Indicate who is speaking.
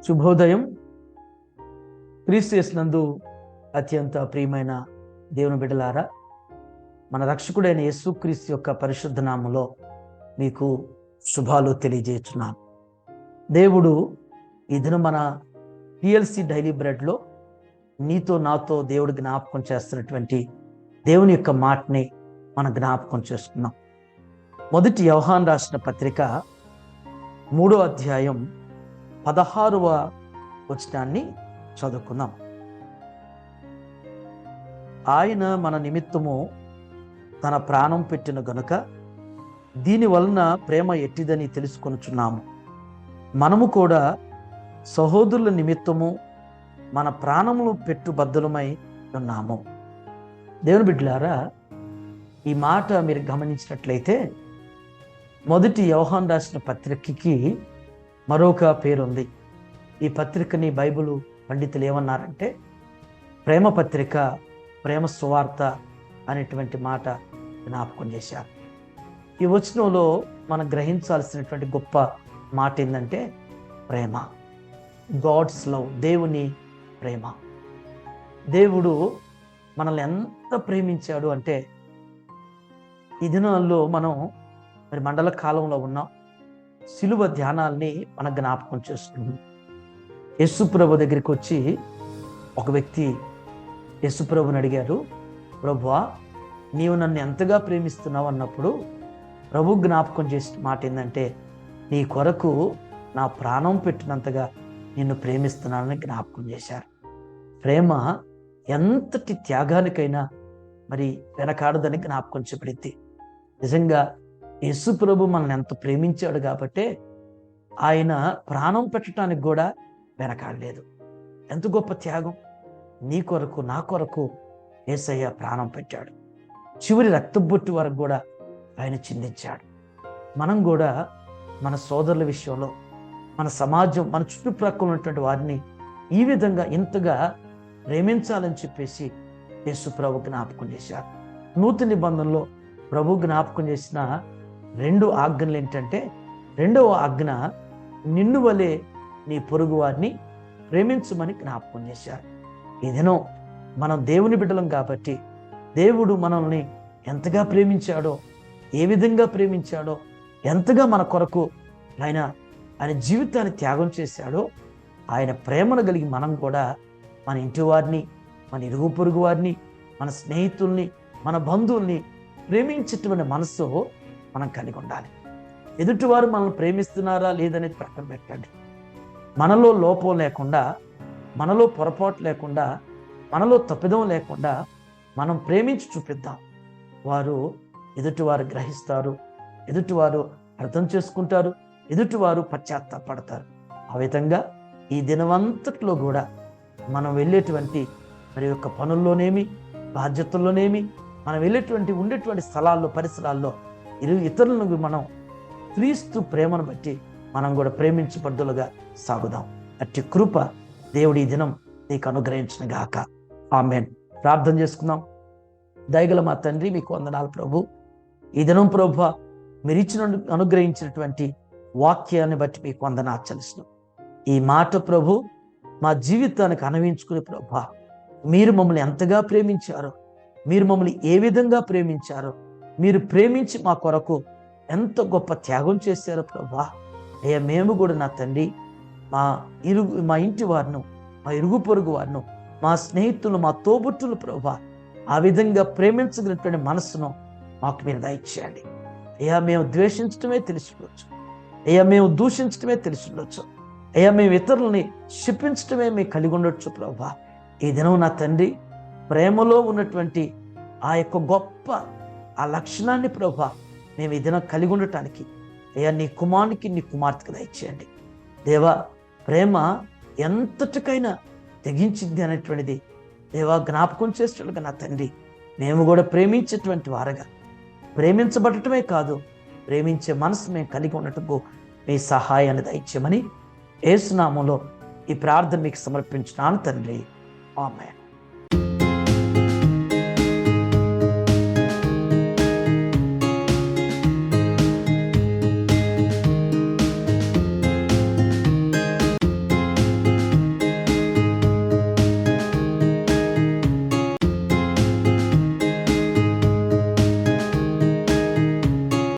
Speaker 1: శుభోదయం. క్రీస్తు యేసునందు అత్యంత ప్రియమైన దేవుని బిడ్డలారా, మన రక్షకుడైన యేసుక్రీస్తు యొక్క పరిశుద్ధ నామములో మీకు శుభాలు తెలియజేస్తున్నాను. దేవుడు ఈ దినం మన పిఎల్సి డైలీ బ్రెడ్లో నీతో నాతో దేవుడు జ్ఞాపకం చేస్తున్నటువంటి దేవుని యొక్క మాటని మనం జ్ఞాపకం చేసుకున్నాం. మొదటి యోహాను రాసిన పత్రిక 3వ అధ్యాయం 16వ వచనాన్ని చదువుకుందాం. ఆయన మన నిమిత్తము తన ప్రాణం పెట్టిన గనుక దీని వలన ప్రేమ ఎట్టిదని తెలుసుకొనుచున్నాము. మనము కూడా సహోదరుల నిమిత్తము మన ప్రాణములు పెట్టుబద్ధులమై ఉన్నాము. దేవుని బిడ్డలారా, ఈ మాట మీరు గమనించినట్లయితే మొదటి యోహాను రాసిన పత్రికకి మరొక పేరుంది. ఈ పత్రికని బైబిల్ పండితులు ఏమన్నారంటే ప్రేమ పత్రిక, ప్రేమ సువార్త అనేటువంటి మాట జ్ఞాపకం చేశారు. ఈ వచనంలో మనం గ్రహించాల్సినటువంటి గొప్ప మాట ఏంటంటే ప్రేమ, గాడ్స్ లవ్, దేవుని ప్రేమ. దేవుడు మనల్ని ఎంత ప్రేమించాడు అంటే, ఈ దినాల్లో మనం మరి మండల కాలంలో ఉన్నాం. శిలువ ధ్యానాల్ని మన జ్ఞాపకం చేస్తున్నాం. యేసుప్రభు దగ్గరికి వచ్చి ఒక వ్యక్తి యేసుప్రభుని అడిగారు, ప్రభువా నీవు నన్ను ఎంతగా ప్రేమిస్తున్నావు అన్నప్పుడు ప్రభు జ్ఞాపకం చేసిన మాట ఏంటంటే, నీ కొరకు నా ప్రాణం పెట్టినంతగా నిన్ను ప్రేమిస్తున్నానని జ్ఞాపకం చేశారు. ప్రేమ ఎంతటి త్యాగానికైనా మరి వెనకాడదని జ్ఞాపకం చెప్పబడింది. నిజంగా యేసు ప్రభు మనల్ని ఎంత ప్రేమించాడు కాబట్టే ఆయన ప్రాణం పెట్టడానికి కూడా వెనకాడలేదు. ఎంత గొప్ప త్యాగం! నీ కొరకు నా కొరకు యేసయ్య ప్రాణం పెట్టాడు. చివరి రక్తబొట్టు వరకు కూడా ఆయన చిందించాడు. మనం కూడా మన సోదరుల విషయంలో, మన సమాజం, మన చుట్టుప్రక్కల ఉన్నటువంటి వారిని ఈ విధంగా ఇంతగా ప్రేమించాలని చెప్పేసి యేసు ప్రభు జ్ఞాపకం చేశారు. నూతన నిబంధనలో ప్రభు జ్ఞాపకం చేసిన 2 ఆజ్ఞలు ఏంటంటే, 2వ ఆజ్ఞ నిన్ను వలె నీ పొరుగు వారిని ప్రేమించమని జ్ఞాపకం చేశారు. ఈ దినం మనం దేవుని బిడ్డలం కాబట్టి దేవుడు మనల్ని ఎంతగా ప్రేమించాడో, ఏ విధంగా ప్రేమించాడో, ఎంతగా మన కొరకు ఆయన జీవితాన్ని త్యాగం చేశాడో, ఆయన ప్రేమను కలిగి మనం కూడా మన ఇంటి వారిని, మన ఇరుగు పొరుగు వారిని, మన స్నేహితుల్ని, మన బంధువుల్ని ప్రేమించేటువంటి మనసు మనం కలిగి ఉండాలి. ఎదుటివారు మనల్ని ప్రేమిస్తున్నారా లేదనేది ప్రక్కన పెట్టండి. మనలో లోపం లేకుండా, మనలో పొరపాటు లేకుండా, మనలో తప్పిదం లేకుండా మనం ప్రేమించి చూపిద్దాం. వారు ఎదుటివారు గ్రహిస్తారు, ఎదుటివారు అర్థం చేసుకుంటారు, ఎదుటివారు పశ్చాత్తాపడతారు. ఆ విధంగా ఈ దినమంతట్లో కూడా మనం వెళ్ళేటువంటి మరి యొక్క పనుల్లోనేమి, బాధ్యతల్లోనేమి, మనం వెళ్ళేటువంటి ఉండేటువంటి స్థలాల్లో, పరిసరాల్లో ఇతరులను మనం క్రీస్తు ప్రేమను బట్టి మనం కూడా ప్రేమించబడ్డులుగా సాగుదాం. అట్టి కృప దేవుడి ఈ దినం నీకు అనుగ్రహించిన గాక. ఆమేన్. ప్రార్థన చేసుకుందాం. దయగల మా తండ్రి, మీకు వందనాలు ప్రభు. ఈ దినం ప్రభు మీరు అనుగ్రహించినటువంటి వాక్యాన్ని బట్టి మీకు వందనాలు చెల్లిస్తున్నాం. ఈ మాట ప్రభు మా జీవితానికి అన్వయించుకుని ప్రభు, మీరు మమ్మల్ని ఎంతగా ప్రేమించారో, మీరు మమ్మల్ని ఏ విధంగా ప్రేమించారో, మీరు ప్రేమించి మా కొరకు ఎంత గొప్ప త్యాగం చేశారో ప్రభా. అయ్యా, మేము కూడా నా తండ్రి మా ఇంటి వారిను, మా ఇరుగు పొరుగు వారిను, మా స్నేహితులు, మా తోబుట్టులు ప్రభా, ఆ విధంగా ప్రేమించగలిగినటువంటి మనస్సును మాకు మీరు దయచేయండి. అయ్యా, మేము ద్వేషించడమే తెలుసుండొచ్చు, అయ్యా మేము దూషించడమే తెలుసుండొచ్చు, అయ్యా మేము ఇతరులని శిక్షించడమే మేము కలిగి ఉండొచ్చు ప్రభా. ఈ దినం నా తండ్రి ప్రేమలో ఉన్నటువంటి ఆ యొక్క గొప్ప ఆ లక్షణాన్ని ప్రభా మేము ఈ దినం కలిగి ఉండటానికి అయ్యా నీ కుమారునికి, నీ కుమార్తెకు దయచేయండి. దేవా, ప్రేమ ఎంతటికైనా తెగించింది అనేటువంటిది దేవా జ్ఞాపకం చేసేట్టుగా నా తండ్రి మేము కూడా ప్రేమించేటువంటి వారుగా, ప్రేమించబడటమే కాదు ప్రేమించే మనసు మేము కలిగి ఉండటకు మీ సహాయాన్ని దయచేయమని యేసు నామములో ఈ ప్రార్థన మీకు సమర్పించున్నాను తండ్రి. ఆమేన్.